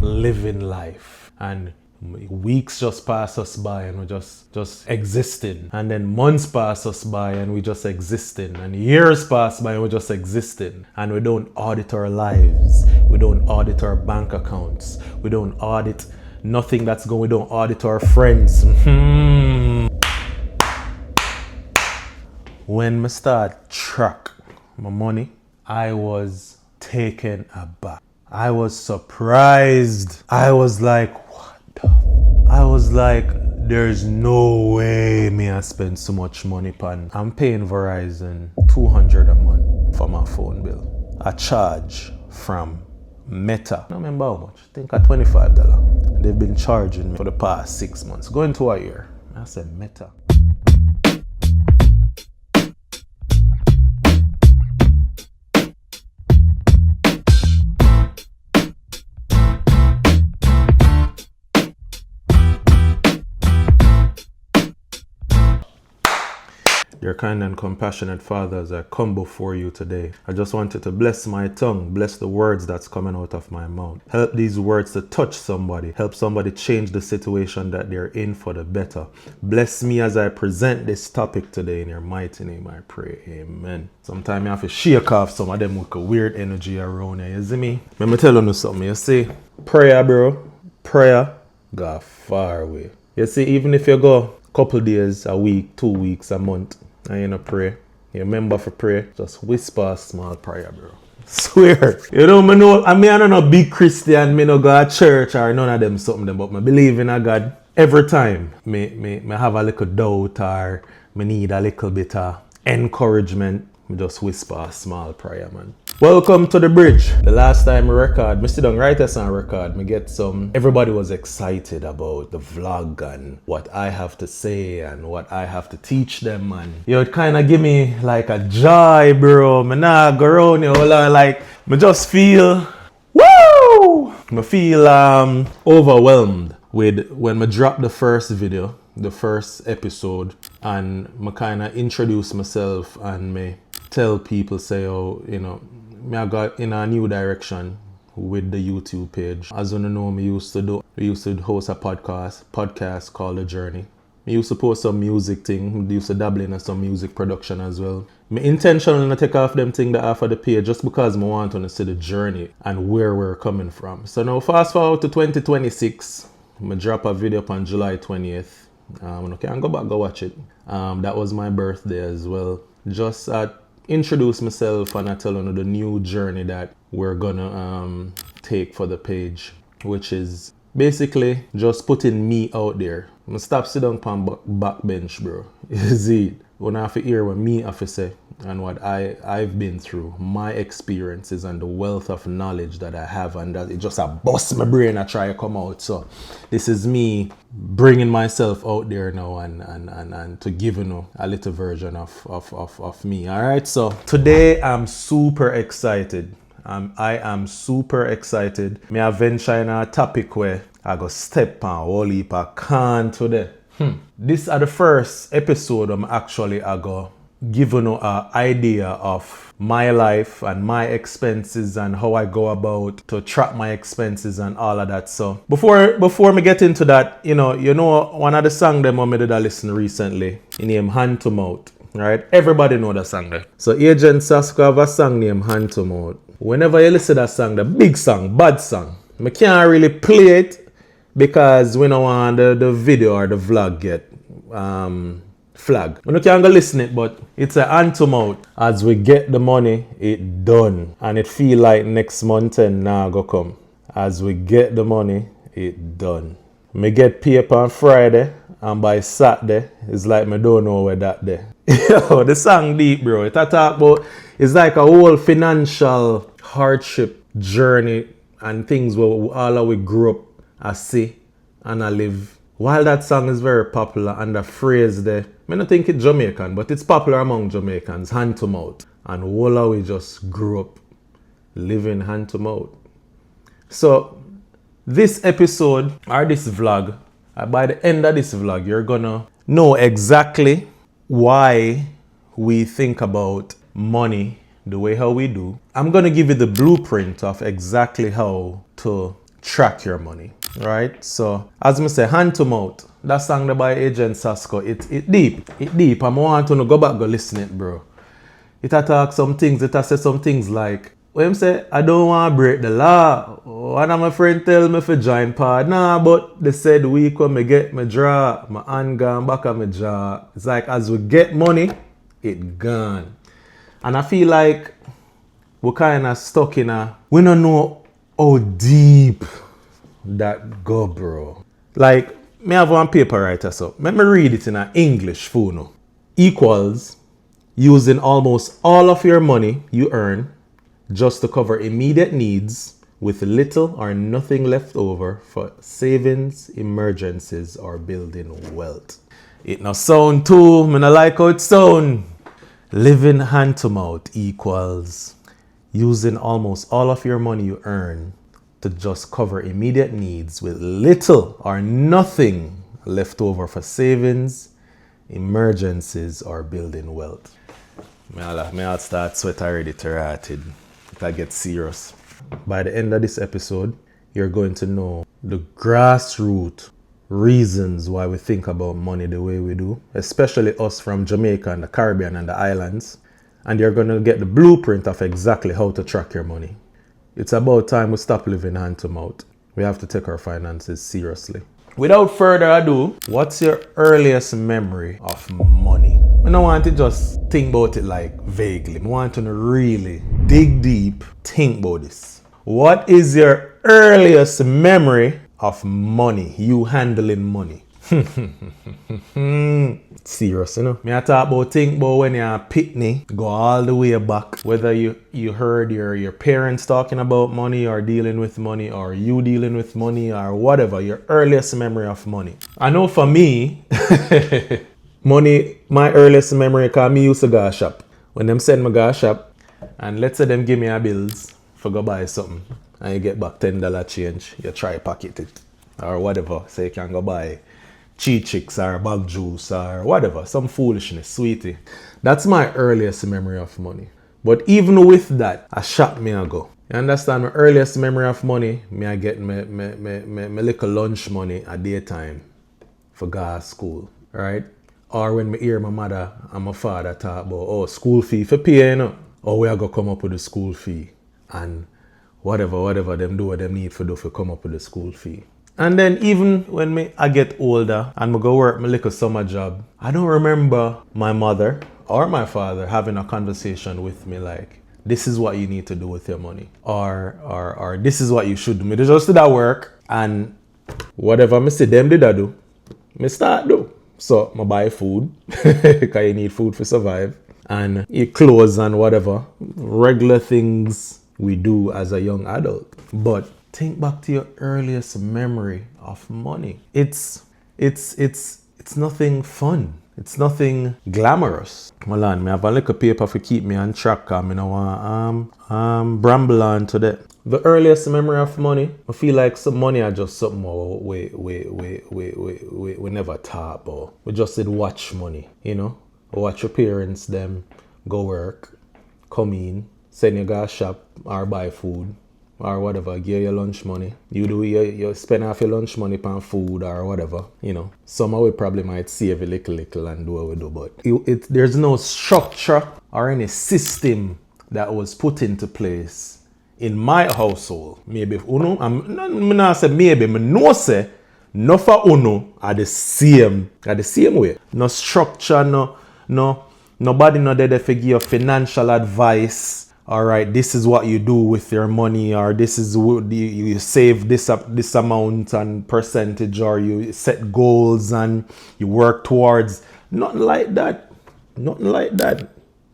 living life. And weeks just pass us by and we're just existing. And then months pass us by and we just existing. And years pass by and we're just existing. And we don't audit our lives. We don't audit our bank accounts. We don't audit nothing that's going. We don't audit our friends. When I start track my money, I was taken aback. I was surprised. I was like, what the? I was like, there's no way me I spend so much money pan. I'm paying Verizon $200 a month for my phone bill. A charge from Meta. I don't remember how much. I think at $25. They've been charging me for the past 6 months. Going to a year. I said Meta. Your kind and compassionate Father, as I come before you today, I just wanted to bless my tongue, bless the words that's coming out of my mouth. Help these words to touch somebody, help somebody change the situation that they're in for the better. Bless me as I present this topic today. In your mighty name I pray, amen. Sometimes you have to shake off some of them with a weird energy around here, you see me? Let me tell you something, you see? Prayer, bro, prayer go far away. You see, even if you go a couple days, a week, 2 weeks, a month, and you know pray, you remember for pray, just whisper a small prayer, bro. Swear. You know, I mean, I'm not a big Christian, me no go to church or none of them something, but I believe in a God. Every time me have a little doubt or me need a little bit of encouragement, me just whisper a small prayer, man. Welcome to the bridge. The last time I record, me sit down right as I record, me get some. Everybody was excited about the vlog and what I have to say and what I have to teach them, and it kind of give me like a joy, bro. Me nah go around like me just feel woo. Me feel overwhelmed with when me drop the first video, the first episode, and me kind of introduce myself and me tell people say, oh, I got in a new direction with the YouTube page. As you know, we used to host a podcast called The Journey. We used to post some music thing. We used to dabble in some music production as well. My intention to take off them thing that off of the page just because I want to see the journey and where we're coming from. So now fast forward to 2026. I drop a video on July 20th. Okay, I'll go back, go watch it. That was my birthday as well. Just introduce myself and I tell you the new journey that we're gonna take for the page, which is basically just putting me out there. I'm gonna stop sitting on back bench, bro. You see, when I have to hear what me have to say and what I've been through, my experiences and the wealth of knowledge that I have, and that it just bust my brain I try to come out. So this is me bringing myself out there now and to give a little version of me. All right, so today I'm super excited. I am super excited. Me I venture in a topic where I go step on whole heap of can today. This is the first episode I'm actually go give you an idea of my life and my expenses and how I go about to track my expenses and all of that. So before me get into that, you know one of the songs that I did listen recently, named Hand to Mouth, right? Everybody know that song there. So Agent Sasko have a song named Hand to Mouth. Whenever you listen to that song, the big song, bad song, I can't really play it because we don't want the video or the vlog get flag. We can't go listen it, but it's a hand to mouth. As we get the money, it done. And it feel like next month and now go come. As we get the money, it done. Me get paid on Friday, and by Saturday, it's like me don't know where that day. Yo, the song deep, bro. It talk about, it's like a whole financial hardship journey and things where all we grew up, I see and I live. While that song is very popular and the phrase there, I don't think it's Jamaican, but it's popular among Jamaicans, hand to mouth. And all we just grew up living hand to mouth. So this episode or this vlog, by the end of this vlog, you're gonna know exactly why we think about money the way how we do. I'm gonna give you the blueprint of exactly how to track your money, right? So, as I say, hand to mouth. That song there by Agent Sasko, it deep. It deep. I want to go back, go listen it, bro. It attack some things. It say some things like, when I say, I don't want to break the law. One of my friends tell me to join pod. Nah, but they said the week when I get my draw, my hand gone back on my jaw. It's like as we get money, it gone. And I feel like we're kind of stuck in we don't know how deep that go, bro. Like, me have one paper writer, so let me read it in English for you. Equals using almost all of your money you earn just to cover immediate needs with little or nothing left over for savings, emergencies, or building wealth. It no sound too, me no like how it sound. Living hand to mouth equals using almost all of your money you earn to just cover immediate needs with little or nothing left over for savings, emergencies, or building wealth. I'll start sweat already to write it. If get serious. By the end of this episode, you're going to know the grassroots reasons why we think about money the way we do, especially us from Jamaica and the Caribbean and the islands. And you're going to get the blueprint of exactly how to track your money. It's about time we stop living hand to mouth. We have to take our finances seriously. Without further ado, what's your earliest memory of money? I don't want to just think about it like vaguely. I want to really dig deep, think about this. What is your earliest memory of money? You handling money. Serious, you know. Me I talk about think about when you're a pitney, go all the way back. Whether you heard your parents talking about money or dealing with money or you dealing with money or whatever, your earliest memory of money. I know for me, money, my earliest memory, cause me used to go shop. When them send me go shop, and let's say them give me a bills for go buy something, and you get back $10 change, you try pocket it or whatever, so you can go buy cheat chicks or bag juice or whatever, some foolishness, sweetie. That's my earliest memory of money. But even with that, I shop me I go. You understand? My earliest memory of money, me I get my little lunch money at daytime for go to school, right? Or when me hear my mother and my father talk about, school fee for pay, you know? Or we are going to come up with the school fee. And whatever them do what them need to do for come up with the school fee. And then even when I get older and I go work my little summer job, I don't remember my mother or my father having a conversation with me like, this is what you need to do with your money. Or this is what you should do. They just did that work and whatever I see them did I do, I start do. So I buy food because you need food to survive. And eat clothes and whatever. Regular things we do as a young adult. But think back to your earliest memory of money. It's nothing fun. It's nothing glamorous. Milan, me have a little paper to keep me on track. I don't want bramble on to that. The earliest memory of money, I feel like some money are just something we never talk about. We just did watch money, you know. Watch your parents, them go work, come in, send you go shop or buy food. Or whatever, give your lunch money. You spend half your lunch money on food or whatever, you know. Somehow we probably might save a little and do what we do, but there's no structure or any system that was put into place in my household. Maybe uno, I'm not say maybe, I know say, no for uno are the same way. No structure, nobody no there to give you financial advice. All right, this is what you do with your money, or this is what you save this amount and percentage, or you set goals and you work towards. Nothing like that.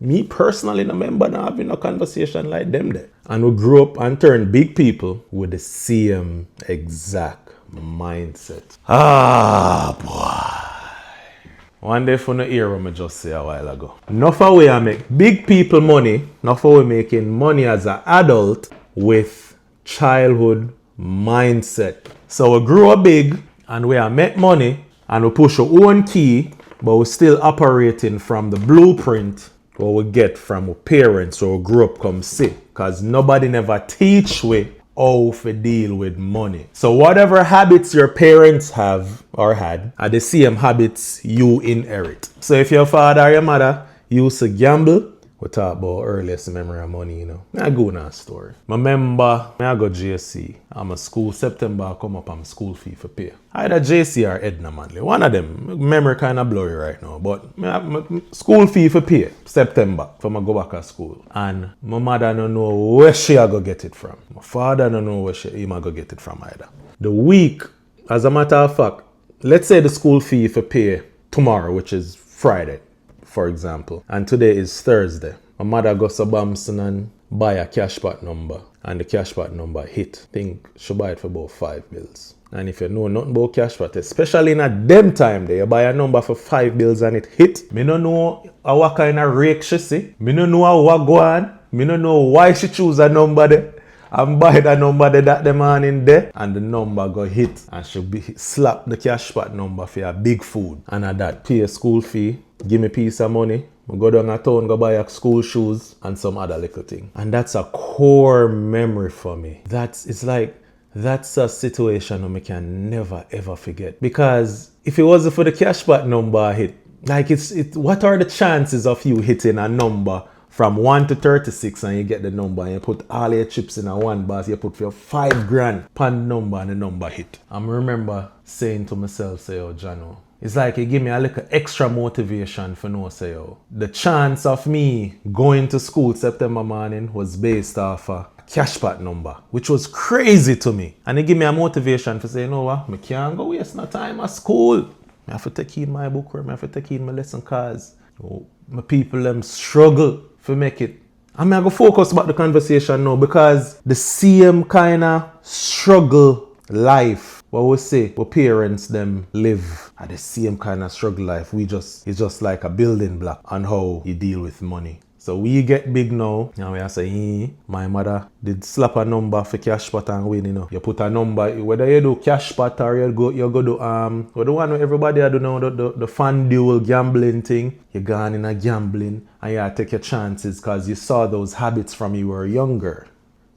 Me personally, I remember not having a conversation like them there. And we grew up and turned big people with the same exact mindset. Boy. One day for the era, I just say a while ago. Not for we make big people money, not for we making money as an adult with childhood mindset. So we grew up big and we make money and we push our own key, but we're still operating from the blueprint what we get from our parents or we grew up come see. Because nobody never teach we how to deal with money. So whatever habits your parents have or had are the same habits you inherit. So if your father or your mother used to gamble, we talk about earliest memory of money, you know. I go in a story. I remember I go JC. I'm a school, September I come up, I'm school fee for pay. Either JC or Edna Manley. One of them. Memory kind of blurry right now. But my school fee for pay, September, for I go back to school. And my mother don't know where she go get it from. My father don't know where he go get it from either. The week, as a matter of fact, let's say the school fee for pay tomorrow, which is Friday, for example, and today is Thursday. My mother goes to Bamson and buy a cashback number, and the cashback number hit. Think she buy it for about 5 bills. And if you know nothing about cashback, especially in a them time there, you buy a number for 5 bills and it hit. Me no know what kind of rake she see. Me no know what go on. Me no know why she choose a number there. And buy the number that the morning there, and the number go hit, and she slap the cashback number for a big food, and at that pay a school fee, give me a piece of money, I go down a town, go buy a school shoes and some other little thing. And that's a core memory for me. That's a situation I can never ever forget, because if it wasn't for the cashback number hit, like what are the chances of you hitting a number from 1 to 36 and you get the number and you put all your chips in a one box, you put for your 5 grand pan number and the number hit. I remember saying to myself, say, oh, Jano, it's like it give me a little extra motivation for no say, oh, the chance of me going to school September morning was based off a cashback number, which was crazy to me. And it give me a motivation for saying, you know what, I can't go waste no time at school. I have to take in my book, I have to take in my lesson cards. Oh, my people them struggle for make it. I'm going to focus about the conversation now, because the same kind of struggle life, what we say, what parents them live at the same kind of struggle life. It's just like a building block on how you deal with money. So we get big now, and we are saying, my mother did slap a number for cash pot and win, you know. You put a number, whether you do cash pot or you go do the one where everybody do now, the fan duel gambling thing. You gone in a gambling and you take your chances because you saw those habits from you were younger.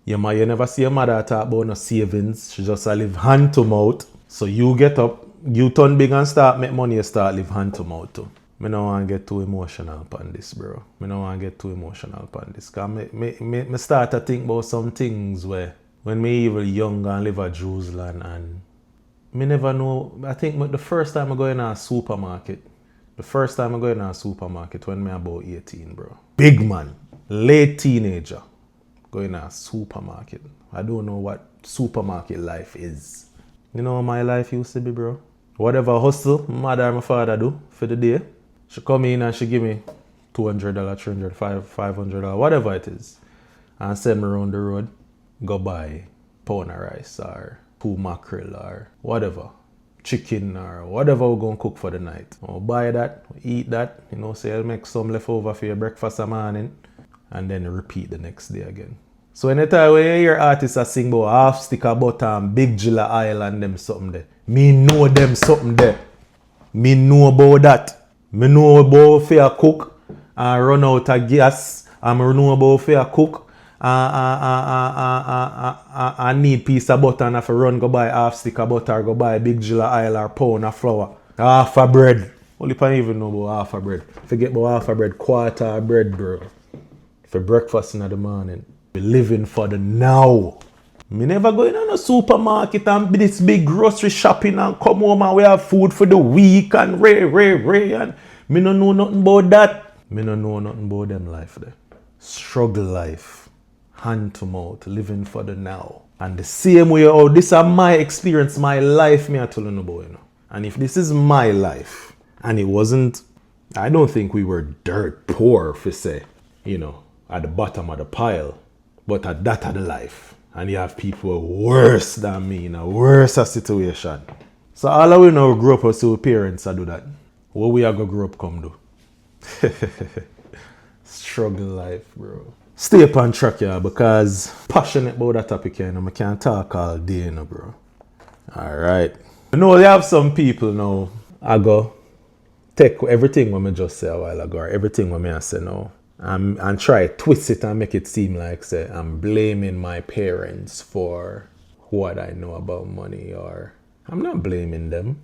You never see your mother talk about no savings. She just live hand to mouth. So you get up, you turn big and start make money, you start live hand to mouth too. I don't want to get too emotional upon this, bro. I don't want to get too emotional upon this. Because I start to think about some things where when me even young and live at Jerusalem, and me never know. I think the first time I go in a supermarket, when me about 18, bro. Big man, late teenager, go in a supermarket. I don't know what supermarket life is. You know what my life used to be, bro? Whatever hustle my mother and my father do for the day, she come in and she give me $200, $300, $500, whatever it is, and send me around the road, go buy pound of rice or 2 mackerel or whatever, chicken or whatever we're going to cook for the night. I'll buy that, eat that, say I'll make some leftover for your breakfast in the morning, and then repeat the next day again. So anytime when you hear artists sing about half stick of butter and big Gilla oil and them something there, me know them something there. Me know about that. Me know about fair cook and run out of gas. And me know about fair cook and need piece of butter and have to run go buy half stick of butter, go buy big Gilla oil or pound of flour. Half a bread. Only if I even know about half a bread. Forget about half a bread, quarter of bread, bro. For breakfast in the morning. We living for the now. Me never go in a supermarket and be this big grocery shopping and come home and we have food for the week and ray and me no know nothing about that. Me no know nothing about them life there. Struggle life. Hand to mouth. Living for the now. And the same way, this is my experience, my life me I tell you about, And if this is my life, and it wasn't, I don't think we were dirt poor, for say, at the bottom of the pile, but at that of the life. And you have people worse than me in a worse situation. So all of we know grow up as our parents do that. What we are going to grow up come do? Struggle life, bro. Stay up on track, yeah, because passionate about that topic, I can't talk all day, bro. Alright. You know, you have some people now, I go take everything what I just said a while ago, or everything what I say now, and try twist it and make it seem like say I'm blaming my parents for what I know about money, or I'm not blaming them.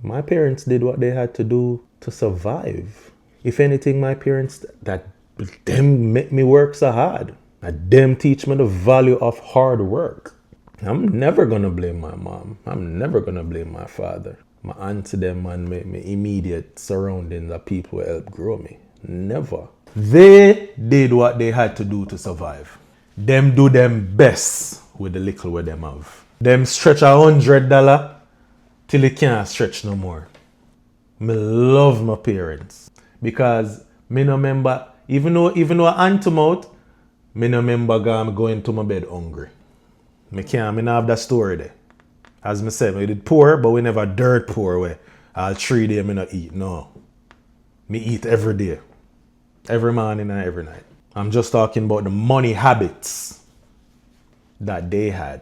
My parents did what they had to do to survive. If anything, my parents that them make me work so hard. And them teach me the value of hard work. I'm never gonna blame my mom. I'm never gonna blame my father. My auntie them and my immediate surroundings are people who helped grow me. Never. They did what they had to do to survive. Them do them best with the little what them have. Them stretch $100 till it can't stretch no more. Me love my parents because me no remember, even though I aunt them out, me no remember going to my bed hungry. Me not have that story there. As me said, we did poor, but we never dirt poor way. All 3 days me not eat, no. Me eat every day. Every morning and every night. I'm just talking about the money habits that they had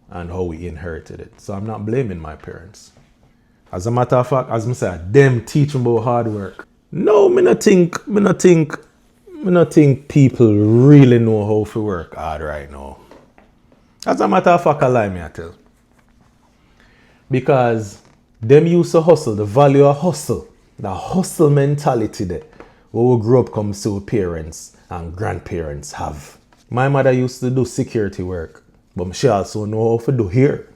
and how we inherited it. So I'm not blaming my parents. As a matter of fact, as I said, them teach me about hard work. No, me not think people really know how to work hard right now. As a matter of fact, I lie me I tell. Because them used to hustle, the value of hustle, the hustle mentality there, what we grew up comes to parents and grandparents have. My mother used to do security work, but she also know how to do hair.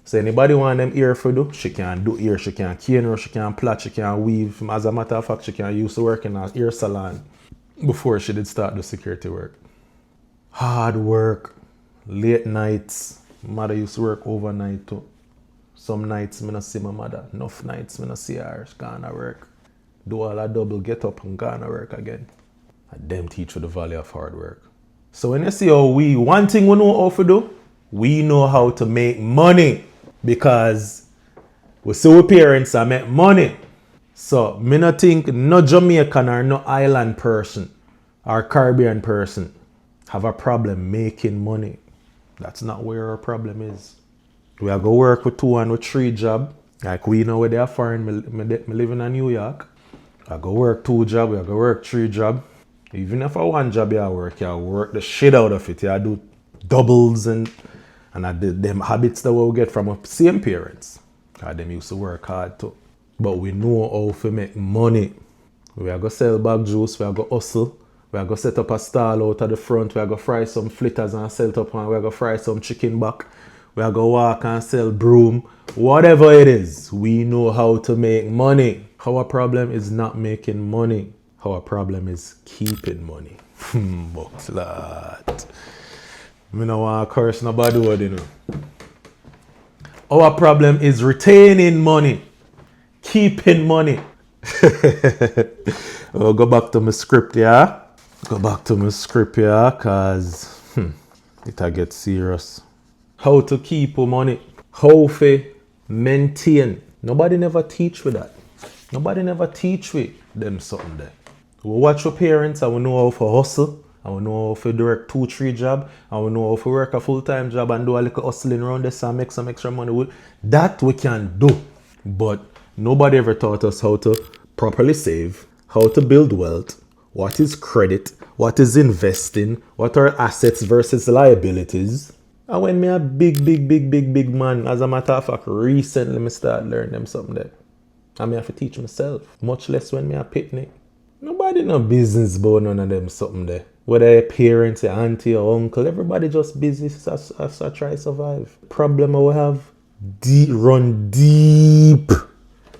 So anybody want them ear for do, she can do ear, she can cane, she can plait, she can weave. As a matter of fact, she can used to work in an ear salon before she did start the security work. Hard work, late nights. Mother used to work overnight too. Some nights I don't see my mother. Enough nights I don't see her. She gone to work. Do all a double, get up and gone to work again. And them teach you the value of hard work. So when you see how one thing we know how to do, we know how to make money. Because we see our parents and make money. So me not think no Jamaican or no island person or Caribbean person have a problem making money. That's not where our problem is. We are go work with 2 and with 3 job. Like we know where they are foreign. Me living in New York. I go work 2 job, I go work 3 job. Even if I 1 job you work the shit out of it. You do doubles and I did them habits that we get from our same parents. Because them used to work hard too. But we know how to make money. We are go sell bag juice, we are go hustle. We are go set up a stall out at the front. We are go fry some flitters and sell it up, and we are go fry some chicken back. We are go walk and sell broom. Whatever it is, we know how to make money. Our problem is not making money. Our problem is keeping money. Box lad. I don't want to curse nobody word, you know. Our problem is retaining money. Keeping money. I'll go back to my script, yeah? Go back to my script, yeah? Because it'll get serious. How to keep money. How to maintain. Nobody never teach with that. Nobody never teach with them something there. We watch our parents and we know how to hustle. And we know how to work 2-3 job. And we know how to work a full-time job and do a little hustling around this and make some extra money. That we can do. But nobody ever taught us how to properly save, how to build wealth, what is credit, what is investing, what are assets versus liabilities. And when me a big man, as a matter of fact, recently me start learning them something there. And me have to teach myself, much less when me a picnic. Nobody no business about none of them something there. Whether your parents, your auntie, or uncle, everybody just busy as I try to survive. Problem I will have, run deep.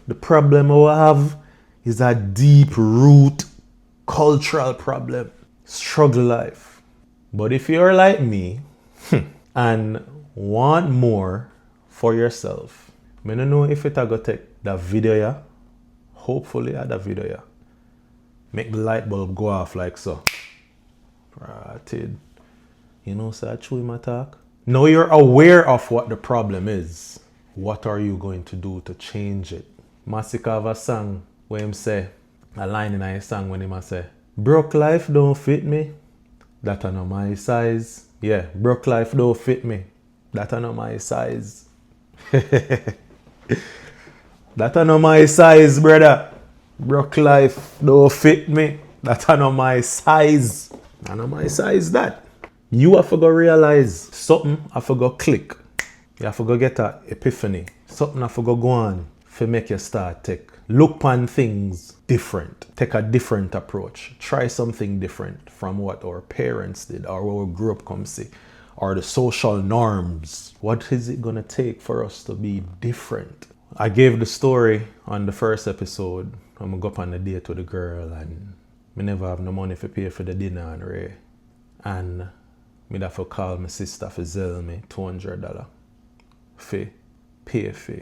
The problem I will have is a deep root cultural problem. Struggle life. But if you're like me and want more for yourself, I don't know if it's going to take that video, yeah? Hopefully, that video, yeah. Make the light bulb go off like so. Right. You know, so I chew my talk. Now you're aware of what the problem is. What are you going to do to change it? Masika have a song where him say, a line in a song when him say, broke life don't fit me. That are not my size. Yeah, broke life don't fit me. That are not my size. That are not my size, brother. Broke life don't fit me. That I know my size. I know my size that. You have to go realize something have to go click. You have to go get a epiphany. Something have to go on to make you start take. Look upon things different. Take a different approach. Try something different from what our parents did or what we grew up come see. Or the social norms. What is it gonna take for us to be different? I gave the story on the first episode. I'm gonna go up on a date with a girl and me never have no money to pay for the dinner and Ray. And me have to call my sister for sell me $200 for pay for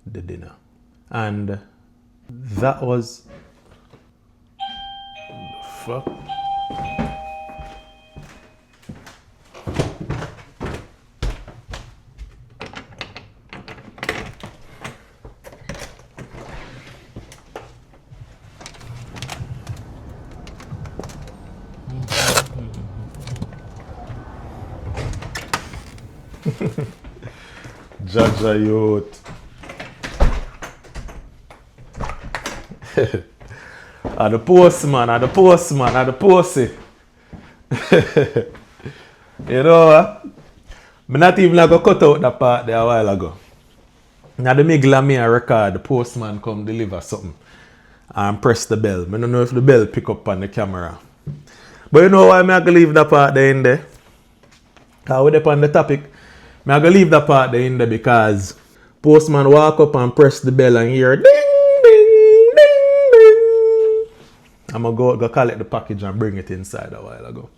the dinner. And that was fuck. Jaja youth. The postman, the postie. You know what? I'm not even like cut out that part there a while ago. Now the middle of me a record, the postman come deliver something and press the bell. I don't know if the bell pick up on the camera. But you know why I'm going to leave that part there in there? Because we're up on the topic. I'm going to leave that part there in there because postman walk up and press the bell and hear ding, ding, ding, ding. I'm going to go collect the package and bring it inside a while ago.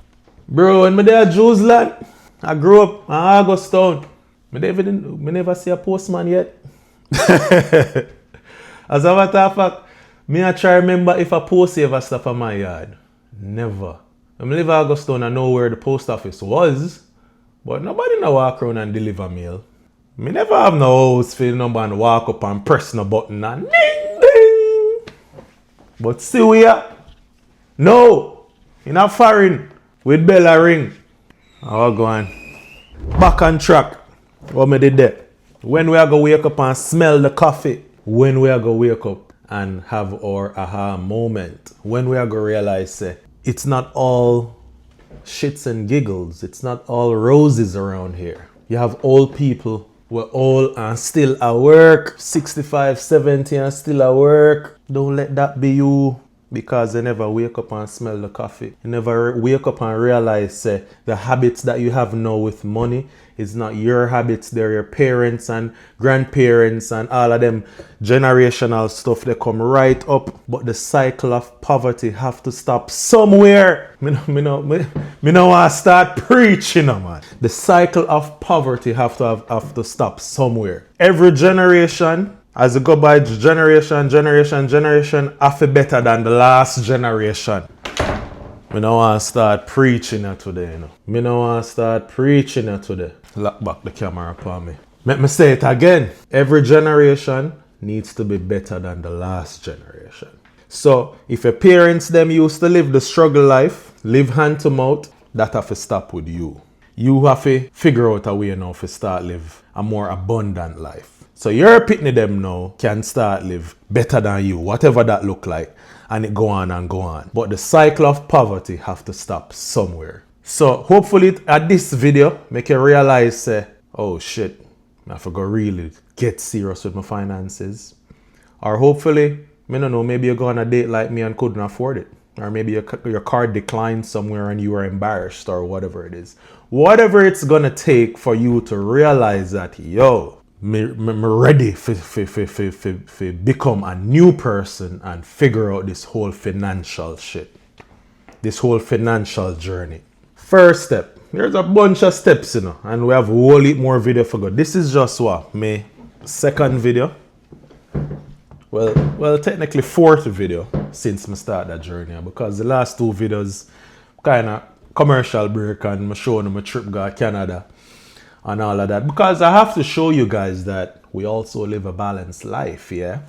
Bro, when I there at Jews-land, I grew up in Augustown. I never see a postman yet. As a matter of fact, I try to remember if a post ever stop at my yard. Never. I live in Augustown, I know where the post office was. But nobody no walk around and deliver mail. Me never have no house for the number and walk up and press no button and ding ding. But see we are. No. In a foreign with bell a ring. I'll go on. Back on track. What me did there? When we are going to wake up and smell the coffee. When we are going to wake up and have our aha moment. When we are going to realize it's not all shits and giggles. It's not all roses around here. You have old people who are all and still at work. 65, 70 and still at work. Don't let that be you. Because you never wake up and smell the coffee. You never wake up and realize the habits that you have now with money is not your habits. They're your parents and grandparents and all of them generational stuff. They come right up. But the cycle of poverty have to stop somewhere. Me no want to start preaching, man. The cycle of poverty have to stop somewhere. Every generation, as you go by generation, I feel better than the last generation. I don't want to start preaching it today, you know. I don't want to start preaching it today. Lock back the camera upon me. Let me say it again. Every generation needs to be better than the last generation. So, if your parents them used to live the struggle life, live hand to mouth, that have to stop with you. You have to figure out a way now to start live a more abundant life. So your pitney them now can start live better than you, whatever that look like, and it go on and go on. But the cycle of poverty have to stop somewhere. So hopefully at this video, make you realize, oh shit, I forgot really get serious with my finances. Or hopefully, I don't know, maybe you go on a date like me and couldn't afford it. Or maybe your card declined somewhere and you are embarrassed or whatever it is. Whatever it's gonna take for you to realize that, yo, me ready for become a new person and figure out this whole financial shit. This whole financial journey. First step. There's a bunch of steps, you know, and we have a whole heap more video for go. This is just what? My second video. Well, technically fourth video since I started that journey, because the last two videos kind of commercial break and I showing them my trip to Canada and all of that, because I have to show you guys that we also live a balanced life, yeah?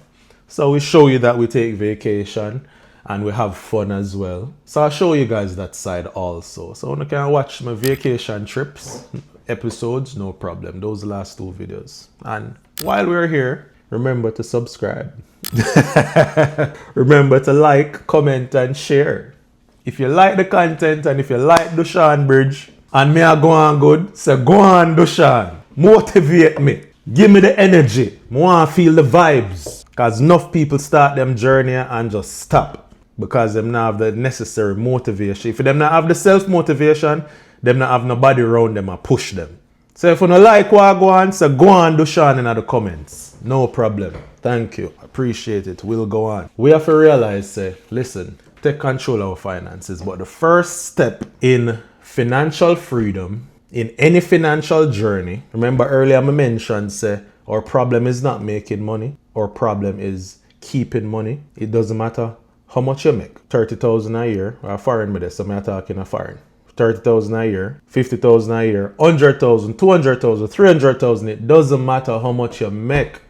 So we show you that we take vacation and we have fun as well. So I'll show you guys that side also. So when you can watch my vacation trips episodes, no problem. Those last two videos. And while we're here, remember to subscribe. Remember to like, comment and share. If you like the content and if you like Dushan Bridge and me a go on good, say go on Dushan. Motivate me. Give me the energy. I want to feel the vibes. Because enough people start them journey and just stop. Because them not have the necessary motivation. If them not have the self-motivation, them not have nobody around them and push them. So if you don't like what I go on, say go on Dushan in the comments. No problem. Thank you. Appreciate it. We'll go on. We have to realize, say, listen, take control of our finances. But the first step in financial freedom, in any financial journey, remember earlier I mentioned, say, our problem is not making money. Our problem is keeping money. It doesn't matter how much you make. 30,000 a year, or foreign with this, so I'm talking a foreign. 30,000 a year, 50,000 a year, 100,000, 200,000, 300,000. It doesn't matter how much you make.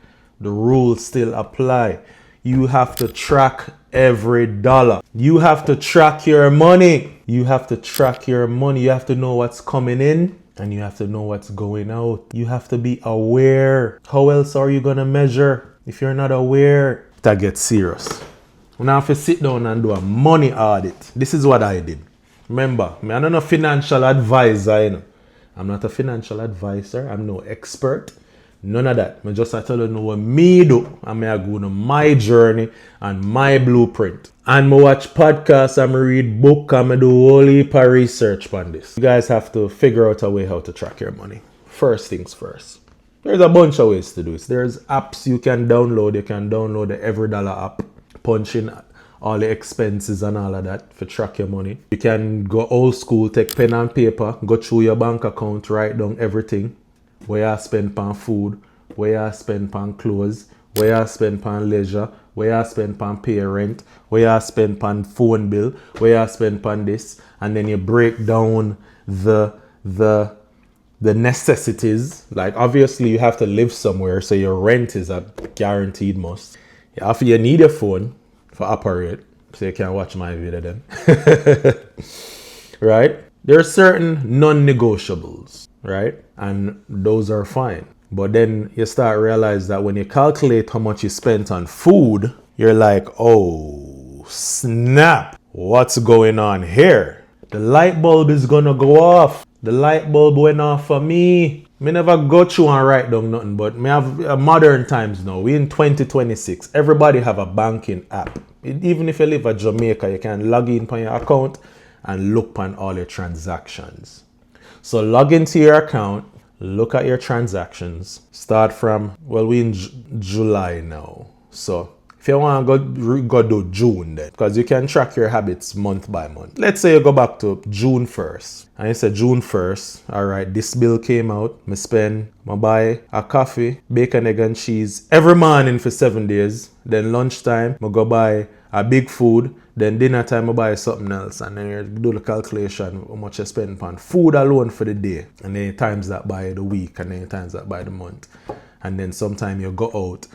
The rules still apply. You have to track every dollar. You have to track your money. You have to track your money. You have to know what's coming in and you have to know what's going out. You have to be aware. How else are you going to measure if you're not aware? That gets serious. Now have to sit down and do a money audit. This is what I did. Remember, I'm not a financial advisor. You know. I'm not a financial advisor. I'm no expert. None of that. I just tell you know what me do. And I go on my journey and my blueprint. And I watch podcasts and I read book and I do a whole heap of research on this. You guys have to figure out a way how to track your money. First things first. There's a bunch of ways to do this. There's apps you can download. You can download the EveryDollar app. Punch in all the expenses and all of that for track your money. You can go old school, take pen and paper, go through your bank account, write down everything. Where you spend on food, where you spend on clothes, where you spend on leisure, where you spend on pay rent, where you spend on phone bill, where you spend on this, and then you break down the necessities. Like obviously you have to live somewhere, so your rent is a guaranteed must. You need a phone for operate, so you can watch my video then. Right? There are certain non-negotiables, right? And those are fine. But then you start realize that when you calculate how much you spent on food, you're like, oh, snap. What's going on here? The light bulb is gonna go off. The light bulb went off for me. Me never go through and write down nothing, but me have modern times now. We in 2026. Everybody have a banking app. Even if you live at Jamaica, you can log in on your account and look on all your transactions. So log into your account, look at your transactions. Start from, well, we in July now. So if you want to go do June then, because you can track your habits month by month. Let's say you go back to June 1st. And you say June 1st, all right, this bill came out. I buy a coffee, bacon, egg and cheese every morning for 7 days. Then lunchtime, I go buy a big food. Then dinner time I buy something else, and then you do the calculation how much you spend on food alone for the day, and then you times that by the week, and then you times that by the month, and then sometime you go out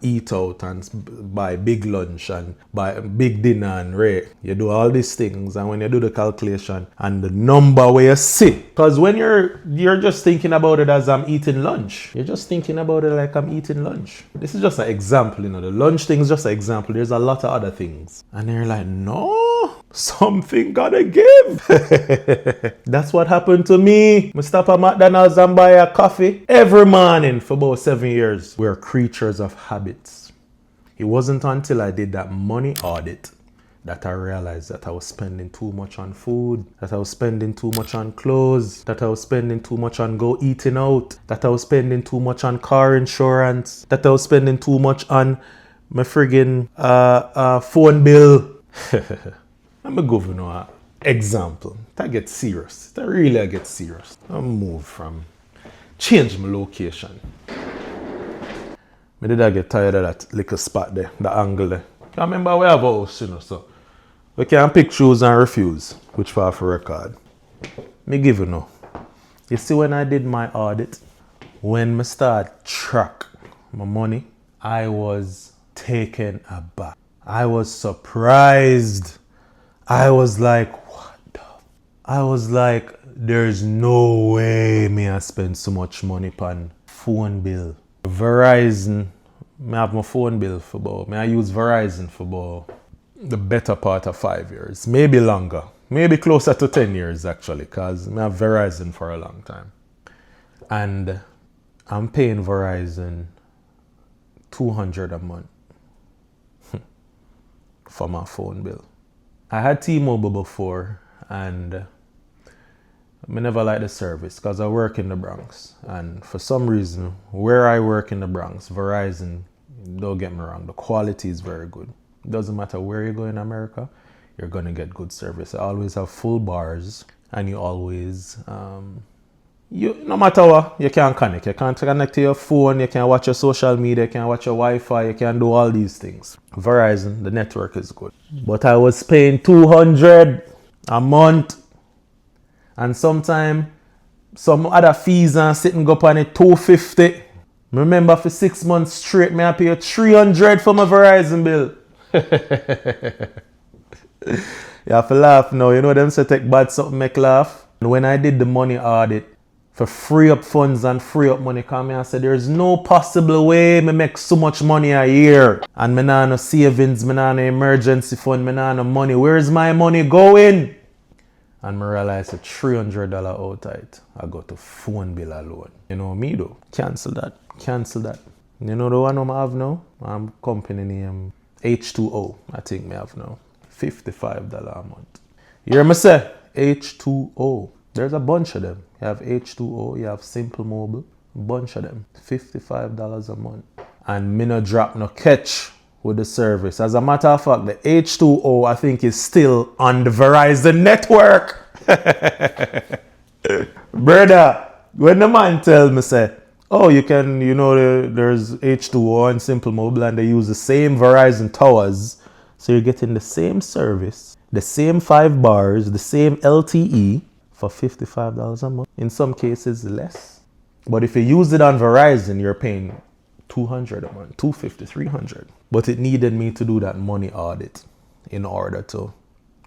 eat out and buy big lunch and buy big dinner and rate. You do all these things, and when you do the calculation and the number where you see, because when you're just thinking about it as I'm eating lunch, you're just thinking about it like I'm eating lunch. This is just an example, the lunch thing is just an example. There's a lot of other things, and you're like, no, something gotta give. That's what happened to me. I stop at McDonald's and buy a coffee every morning for about 7 years. We're creatures of habits. It wasn't until I did that money audit that I realized that I was spending too much on food, that I was spending too much on clothes, that I was spending too much on go eating out, that I was spending too much on car insurance, that I was spending too much on my friggin' phone bill. I'm a governor example. That gets serious. That really gets serious. I move from, change my location. I did I get tired of that little spot there, the angle there. I remember we have a house, so we can pick, choose and refuse which part for record. Me give you know. You see when I did my audit, when I start track my money, I was taken aback. I was surprised. I was like, what the? I was like, there's no way me I spend so much money on phone bill. Verizon, I have my phone bill for about, I use Verizon for about the better part of 5 years, maybe longer, maybe closer to 10 years actually, because I have Verizon for a long time. And I'm paying Verizon $200 a month for my phone bill. I had T-Mobile before, and I never liked the service because I work in the Bronx. And for some reason, where I work in the Bronx, Verizon, don't get me wrong, the quality is very good. It doesn't matter where you go in America, you're going to get good service. I always have full bars, and you always, no matter what, you can connect. You can connect to your phone, you can watch your social media, you can watch your Wi-Fi, you can do all these things. Verizon, the network is good. But I was paying $200 a month, and sometimes some other fees are sitting up on it $250. Remember, for 6 months straight, I pay $300 for my Verizon bill. You have to laugh now. You know them say take bad something make laugh. And when I did the money audit for free up funds and free up money, I said there's no possible way me make so much money a year. And me nah no savings, me nah no emergency fund, me nah no money. Where's my money going? And I realized that $300 out of it, I got to phone bill alone. You know me though. Cancel that. You know the one I have now? I'm company name H2O. I think me have now. $55 a month. You hear me say? H2O. There's a bunch of them. You have H2O, you have Simple Mobile, a bunch of them. $55 a month. And me no drop no catch with the service. As a matter of fact, the H2O I think is still on the Verizon network. Brother, when the man tell me say, oh, you can, there's H2O and Simple Mobile and they use the same Verizon towers. So you're getting the same service, the same 5 bars, the same LTE for $55 a month. In some cases, less. But if you use it on Verizon, you're paying $200 a month, $250, $300. But it needed me to do that money audit in order to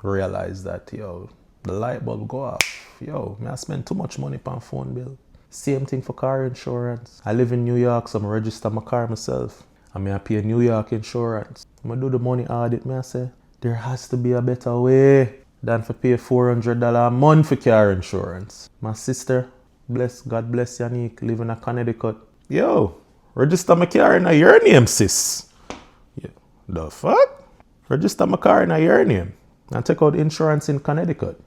realize that, the light bulb go off. I spend too much money on phone bill. Same thing for car insurance. I live in New York, so I register my car myself. I pay New York insurance. I do the money audit, I say, there has to be a better way than to pay $400 a month for car insurance. My sister, God bless Yannick, live in Connecticut. Register my car in your name, sis. The fuck? Register my car in your name and take out insurance in Connecticut.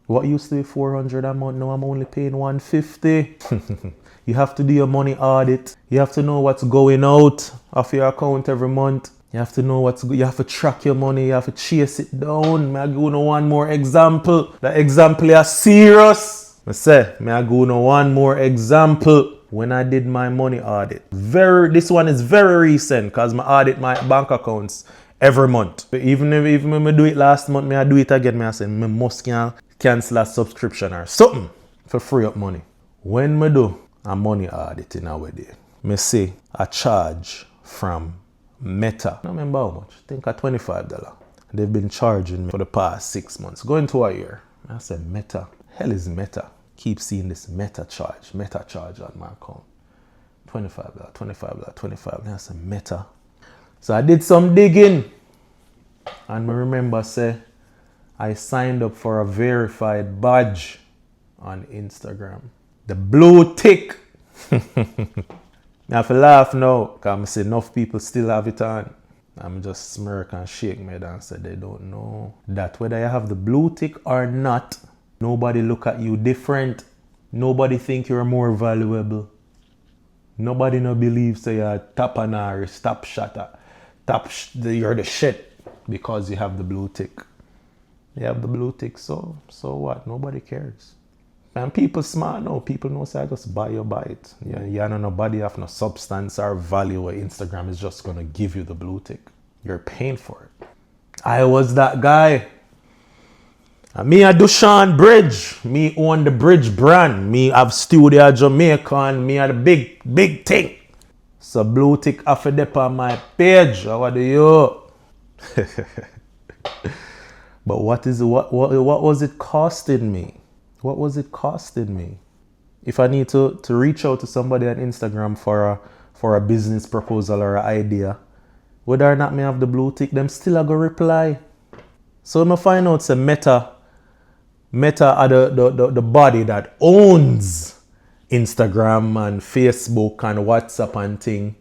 What used to be $400 a month, now I'm only paying $150. You have to do your money audit. You have to know what's going out of your account every month. You have to know you have to track your money. You have to chase it down. May I go on one more example? The example is serious. May I go on one more example? When I did my money audit. This one is very recent because I audit my bank accounts every month. But even when I do it last month, I do it again. I say, I must cancel a subscription or something for free up money. When I do a money audit in our day, I see a charge from Meta. I don't remember how much. I think $25. They've been charging me for the past 6 months, going to a year. I said, Meta. Hell is Meta? Keep seeing this Meta charge on my account. $25. I said, Meta. So I did some digging. And I remember I signed up for a verified badge on Instagram. The blue tick. I have to laugh now because I see enough people still have it on. I'm just smirk and shake my head and say they don't know that whether you have the blue tick or not, nobody look at you different. Nobody think you're more valuable. Nobody no believes you're a tapanari, top shatter, you're the shit because you have the blue tick. You have the blue tick, so what? Nobody cares. And people smart now. People know say just buy it. You know nobody have no substance or value where Instagram is just gonna give you the blue tick. You're paying for it. I was that guy. And me a Dushan Bridge. Me own the Bridge brand. Me have studio at Jamaica and me are the big thing. So blue tick off a dip on my page. What do you? But what was it costing me? What was it costing me? If I need to reach out to somebody on Instagram for a business proposal or an idea, whether or not me have the blue tick, them still a go reply. So I find out say Meta are the body that owns Instagram and Facebook and WhatsApp and thing.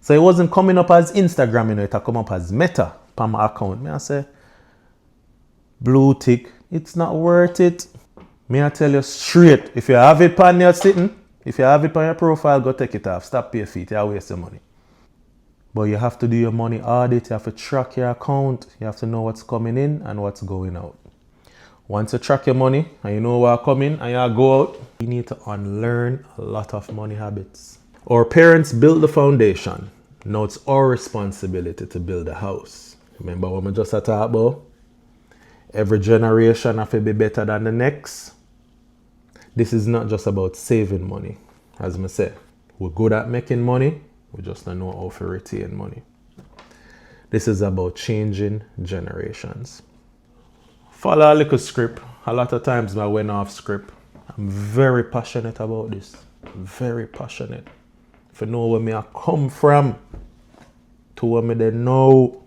So it wasn't coming up as Instagram, it come up as Meta on my account. Me I say, blue tick, it's not worth it. Me I tell you straight, if you have it on your sitting, if you have it on your profile, go take it off. Stop pay feet, you waste your money. But you have to do your money audit, you have to track your account, you have to know what's coming in and what's going out. Once you track your money and you know what's coming and you go out, you need to unlearn a lot of money habits. Our parents built the foundation. Now it's our responsibility to build the house. Remember what we just talked about? Every generation have to be better than the next. This is not just about saving money. As I say, we're good at making money, we just don't know how to retain money. This is about changing generations. Follow a little script. A lot of times I went off script. I'm very passionate about this. Very passionate. If you know where me I come from, to where me they know.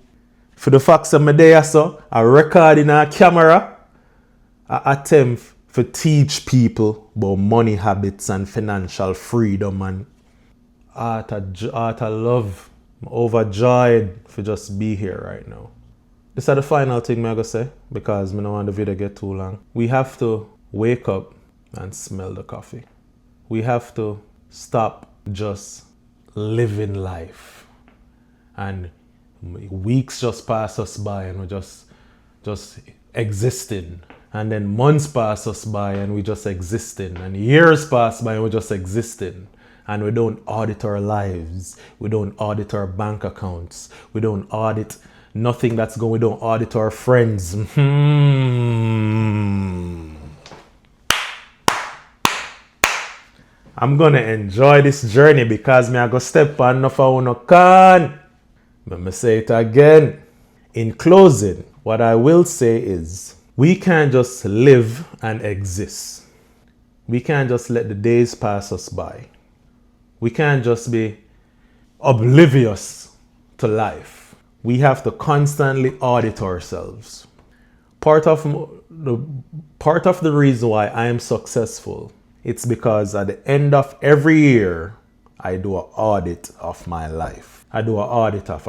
For the facts of me there, so I record in a camera. I attempt to teach people about money habits and financial freedom and art of love. I'm overjoyed to just be here right now. This is the final thing I'm going to say because I don't want the video to get too long. We have to wake up and smell the coffee. We have to stop just living life. And weeks just pass us by and we're just existing. And then months pass us by and we just existing. And years pass by and we're just existing. And we don't audit our lives. We don't audit our bank accounts. We don't audit nothing that's going. We don't audit our friends. I'm gonna enjoy this journey because me I go step on enough I no can. Let me say it again. In closing, what I will say is we can't just live and exist. We can't just let the days pass us by. We can't just be oblivious to life. We have to constantly audit ourselves. Part of the reason why I am successful, it's because at the end of every year, I do an audit of my life. I do an audit of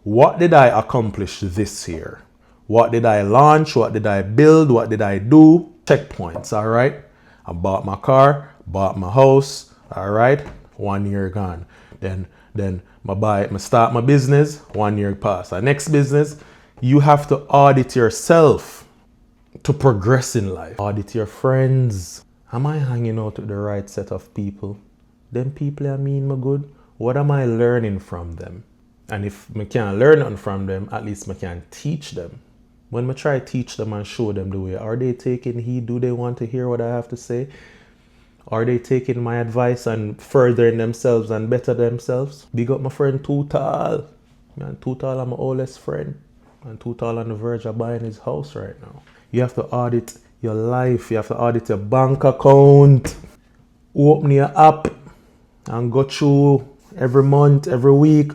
what did I accomplish this year? What did I launch? What did I build? What did I do? Checkpoints, all right? I bought my car, bought my house, all right? 1 year gone. Then I start my business, 1 year pass. Our next business, you have to audit yourself to progress in life. Audit your friends. Am I hanging out with the right set of people? Them people I mean me good? What am I learning from them? And if I can't learn nothing from them, at least I can teach them. When I try to teach them and show them the way, are they taking heed? Do they want to hear what I have to say? Are they taking my advice and furthering themselves and better themselves? Big up my friend Too Tall. Man, Too Tall, I'm my oldest friend. And Too Tall on the verge of buying his house right now. You have to audit your life. You have to audit your bank account. Open your app and go through every month, every week.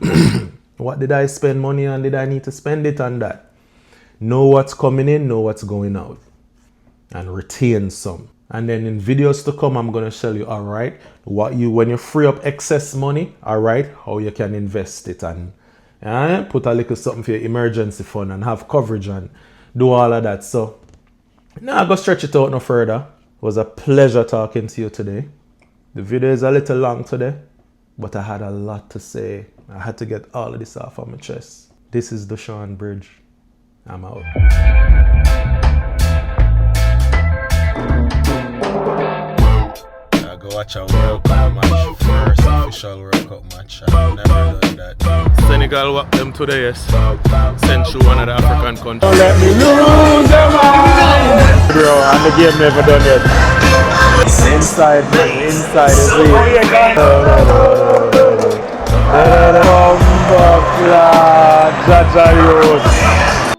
What did I spend money on? Did I need to spend it on that? Know what's coming in, know what's going out. And retain some. And then in videos to come, I'm going to tell you, all right, when you free up excess money, all right, how you can invest it and put a little something for your emergency fund and have coverage and do all of that. So now I'm going to stretch it out no further. It was a pleasure talking to you today. The video is a little long today, but I had a lot to say. I had to get all of this off of my chest. This is Deshaun Bridge. I'm out. I go watch a World Cup match, first official World Cup match. I've never done that. Senegal whacked them today, yes. Sent through one of the African countries. Don't let me lose your mind. Bro, and the game never done yet. Inside is real. Jaja